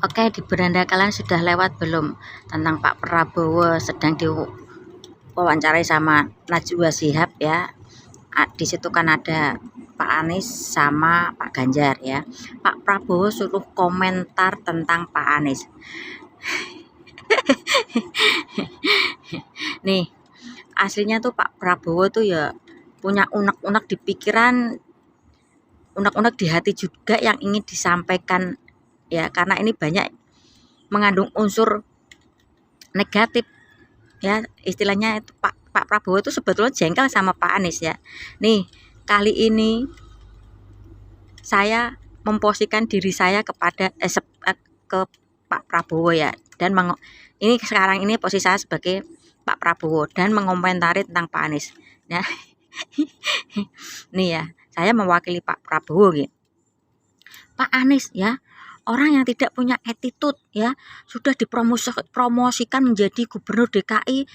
Oke, di beranda kalian sudah lewat belum tentang Pak Prabowo sedang diwawancarai sama Najwa Shihab ya. Di situ kan ada Pak Anies sama Pak Ganjar ya. Pak Prabowo suruh komentar tentang Pak Anies. Nih, aslinya tuh Pak Prabowo tuh ya punya unek-unek di pikiran, unek-unek di hati juga yang ingin disampaikan ya, karena ini banyak mengandung unsur negatif ya, istilahnya itu Pak Prabowo itu sebetulnya jengkel sama Pak Anies ya. Nih, kali ini saya memposisikan diri saya kepada ke Pak Prabowo ya, dan ini sekarang ini posisi saya sebagai Pak Prabowo dan mengomentari tentang Pak Anies ya. Nih ya, saya mewakili Pak Prabowo gitu. Pak Anies ya, orang yang tidak punya attitude ya, sudah dipromosikan menjadi gubernur DKI,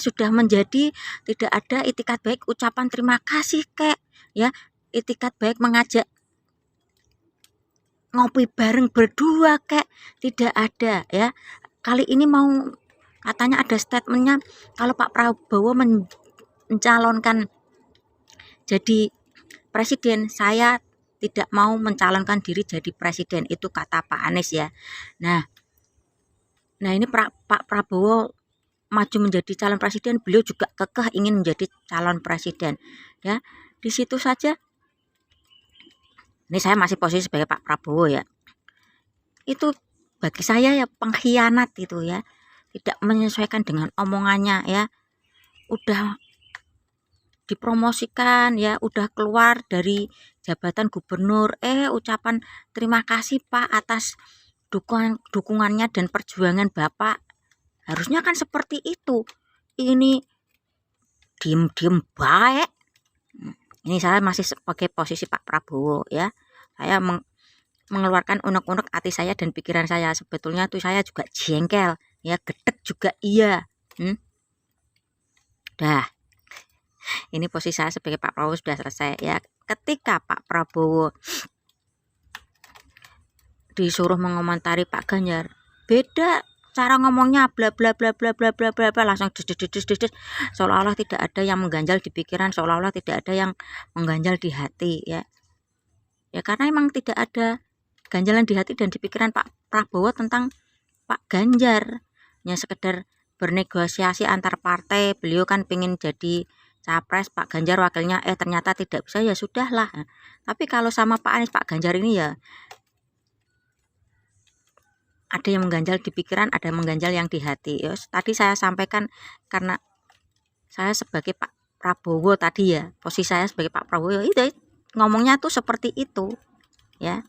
sudah menjadi tidak ada itikat baik ucapan terima kasih kek ya, itikat baik mengajak ngopi bareng berdua kek, tidak ada ya. Kali ini mau katanya ada statementnya kalau Pak Prabowo mencalonkan jadi presiden, saya tidak mau mencalonkan diri jadi presiden, itu kata Pak Anies ya. Nah ini Pak Prabowo maju menjadi calon presiden, beliau juga kekeh ingin menjadi calon presiden ya. Di situ saja ini saya masih posisi sebagai Pak Prabowo ya, itu bagi saya ya pengkhianat itu ya, tidak menyesuaikan dengan omongannya ya. Udah dipromosikan ya, udah keluar dari jabatan gubernur, ucapan terima kasih Pak atas dukungannya dan perjuangan Bapak, harusnya kan seperti itu. Ini diem baik. Ini saya masih sebagai posisi Pak Prabowo ya, saya mengeluarkan unek-unek hati saya dan pikiran saya. Sebetulnya tuh saya juga jengkel ya, gedek juga iya. Dah, ini posisi saya sebagai Pak Prabowo sudah selesai ya. Ketika Pak Prabowo disuruh mengomentari Pak Ganjar, beda cara ngomongnya, bla bla bla bla bla bla bla bla, langsung des seolah-olah tidak ada yang mengganjal di pikiran, seolah-olah tidak ada yang mengganjal di hati ya. Ya karena emang tidak ada ganjalan di hati dan di pikiran Pak Prabowo tentang Pak Ganjar, hanya sekedar bernegosiasi antar partai. Beliau kan pengen jadi capres, Pak Ganjar wakilnya, ternyata tidak bisa, ya sudahlah. Tapi kalau sama Pak Anies, Pak Ganjar ini ya ada yang mengganjal di pikiran, ada yang mengganjal yang di hati. Yos, tadi saya sampaikan karena saya sebagai Pak Prabowo tadi ya, posisi saya sebagai Pak Prabowo itu ngomongnya tuh seperti itu ya.